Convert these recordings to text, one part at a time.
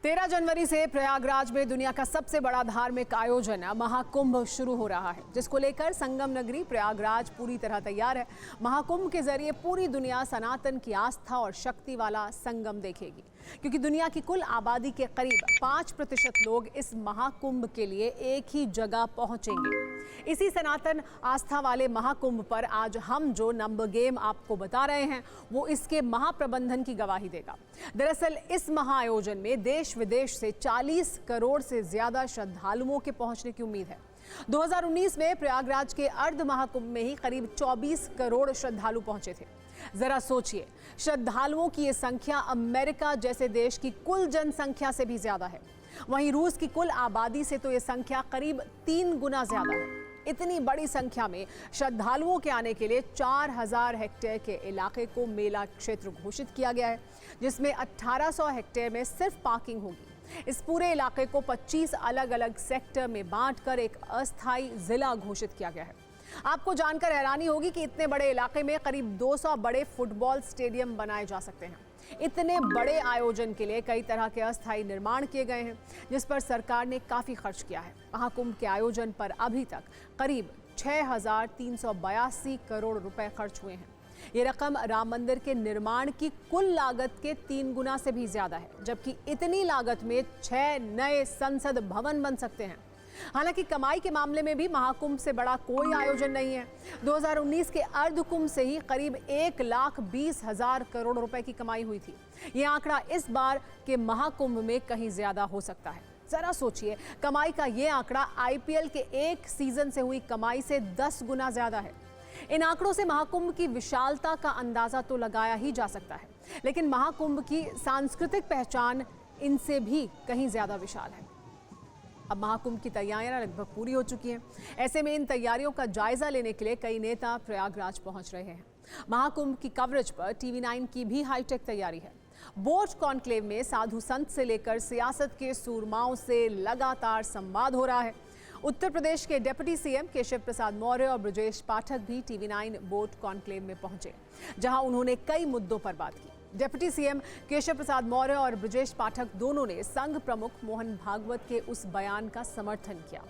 13 जनवरी से प्रयागराज में दुनिया का सबसे बड़ा धार्मिक आयोजन महाकुंभ शुरू हो रहा है, जिसको लेकर संगम नगरी प्रयागराज पूरी तरह तैयार है। महाकुंभ के जरिए पूरी दुनिया सनातन की आस्था और शक्ति वाला संगम देखेगी, क्योंकि दुनिया की कुल आबादी के करीब 5% लोग इस महाकुंभ के लिए एक ही जगह पहुंचेंगे। इसी सनातन आस्था वाले महाकुंभ पर आज हम जो नंबर गेम आपको बता रहे हैं, वो इसके महाप्रबंधन की गवाही देगा। दरअसल इस महाआयोजन में देश विदेश से 40 करोड़ से ज्यादा श्रद्धालुओं के पहुंचने की उम्मीद है। 2019 में प्रयागराज के अर्ध महाकुंभ में ही करीब 24 करोड़ श्रद्धालु पहुंचे थे। जरा सोचिए, श्रद्धालुओं की ये संख्या अमेरिका जैसे देश की कुल जनसंख्या से भी ज्यादा है। वहीं रूस की कुल आबादी से तो ये संख्या करीब 3 गुना ज्यादा है। इतनी बड़ी संख्या में श्रद्धालुओं के आने के लिए 4000 हेक्टेयर के इलाके को मेला क्षेत्र घोषित किया गया है, जिसमें 1800 हेक्टेयर में सिर्फ पार्किंग होगी। इस पूरे इलाके को 25 अलग अलग सेक्टर में बांटकर एक अस्थायी जिला घोषित किया गया है। आपको जानकर हैरानी होगी कि इतने बड़े इलाके में करीब 200 बड़े फुटबॉल स्टेडियम बनाए जा सकते हैं। इतने बड़े आयोजन के लिए कई तरह के अस्थायी निर्माण किए गए हैं, जिस पर सरकार ने काफी खर्च किया है। महाकुंभ के आयोजन पर अभी तक करीब 6382 करोड़ रुपए खर्च हुए हैं। ये रकम राम मंदिर के निर्माण की कुल लागत के 3 गुना से भी ज्यादा है, जबकि इतनी लागत में 6 नए संसद भवन बन सकते हैं। हालांकि कमाई के मामले में भी महाकुंभ से बड़ा कोई आयोजन नहीं है। 2019 के अर्ध कुंभ से ही करीब 1,20,000 करोड़ रुपए की कमाई हुई थी। ये आंकड़ा इस बार के महाकुंभ में कहीं ज्यादा हो सकता है। जरा सोचिए, कमाई का ये आंकड़ा IPL के एक सीजन से हुई कमाई से 10 गुना ज्यादा है। इन आंकड़ों से महाकुंभ की विशालता का अंदाजा तो लगाया ही जा सकता है, लेकिन महाकुंभ की सांस्कृतिक पहचान इनसे भी कहीं ज्यादा विशाल है। अब महाकुंभ की तैयारियां लगभग पूरी हो चुकी हैं। ऐसे में इन तैयारियों का जायजा लेने के लिए कई नेता प्रयागराज पहुंच रहे हैं। महाकुंभ की कवरेज पर TV9 की भी हाईटेक तैयारी है। बोट कॉन्क्लेव में साधु संत से लेकर सियासत के सूरमाओं से लगातार संवाद हो रहा है। उत्तर प्रदेश के डिप्टी CM केशव प्रसाद मौर्य और ब्रजेश पाठक भी TV9 बोट कॉन्क्लेव में पहुंचे, जहां उन्होंने कई मुद्दों पर बात की। डिप्टी CM केशव प्रसाद मौर्य और ब्रजेश पाठक दोनों ने संघ प्रमुख मोहन भागवत के उस बयान का समर्थन किया,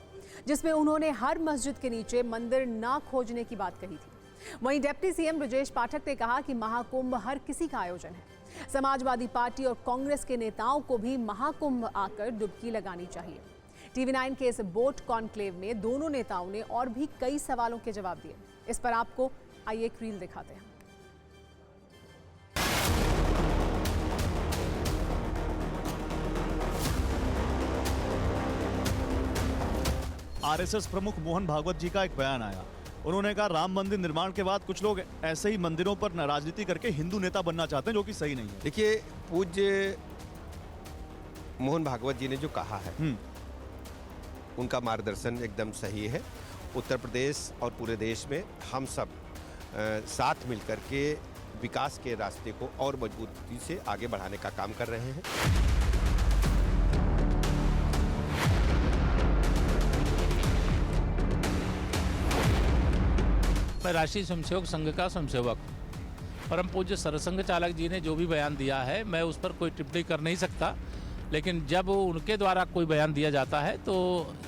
जिसमें उन्होंने हर मस्जिद के नीचे मंदिर ना खोजने की बात कही थी। वहीं डिप्टी CM ब्रजेश पाठक ने कहा कि महाकुंभ हर किसी का आयोजन है। समाजवादी पार्टी और कांग्रेस के नेताओं को भी महाकुंभ आकर डुबकी लगानी चाहिए। TV9 के इस बोट कॉन्क्लेव में दोनों नेताओं ने और भी कई सवालों के जवाब दिए। इस पर आपको आइए एक रील दिखाते हैं। RSS प्रमुख मोहन भागवत जी का एक बयान आया। उन्होंने कहा राम मंदिर निर्माण के बाद कुछ लोग ऐसे ही मंदिरों पर राजनीति करके हिंदू नेता बनना चाहते हैं, जो कि सही नहीं है। देखिए, पूज्य मोहन भागवत जी ने जो कहा है, उनका मार्गदर्शन एकदम सही है। उत्तर प्रदेश और पूरे देश में हम सब साथ मिलकर के विकास के रास्ते को और मजबूती से आगे बढ़ाने का काम कर रहे हैं। मैं राष्ट्रीय स्वयंसेवक संघ का स्वयंसेवक परम पूज्य सरसंघ चालक जी ने जो भी बयान दिया है, मैं उस पर कोई टिप्पणी कर नहीं सकता, लेकिन जब उनके द्वारा कोई बयान दिया जाता है तो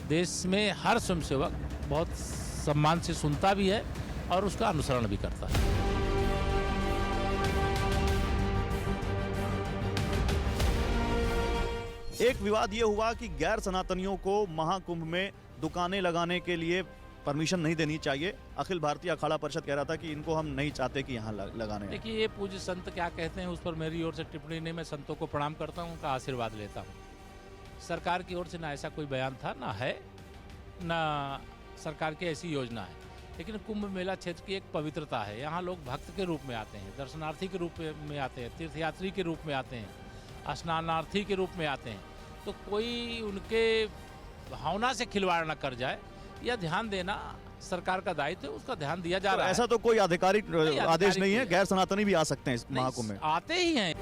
देश में हर स्वयंसेवक बहुत सम्मान से सुनता भी है और उसका अनुसरण भी करता है। एक विवाद ये हुआ कि गैर सनातनियों को महाकुंभ में दुकानें लगाने के लिए परमिशन नहीं देनी चाहिए। अखिल भारतीय अखाड़ा परिषद कह रहा था कि इनको हम नहीं चाहते कि यहाँ लगाने। देखिए, ये पूज्य संत क्या कहते हैं उस पर मेरी ओर से टिप्पणी नहीं। मैं संतों को प्रणाम करता हूँ, उनका आशीर्वाद लेता हूँ। सरकार की ओर से ना ऐसा कोई बयान था, ना है, ना सरकार की ऐसी योजना है। लेकिन कुंभ मेला क्षेत्र की एक पवित्रता है। यहाँ लोग भक्त के रूप में आते हैं, दर्शनार्थी के रूप में आते हैं, तीर्थयात्री के रूप में आते हैं, स्नानार्थी के रूप में आते हैं। तो कोई उनके भावना से खिलवाड़ न कर जाए, यह ध्यान देना सरकार का दायित्व है, उसका ध्यान दिया जा रहा है। ऐसा तो कोई आधिकारिक आदेश नहीं है, गैर सनातनी भी आ सकते हैं इस महाकुंभ में। आते ही हैं।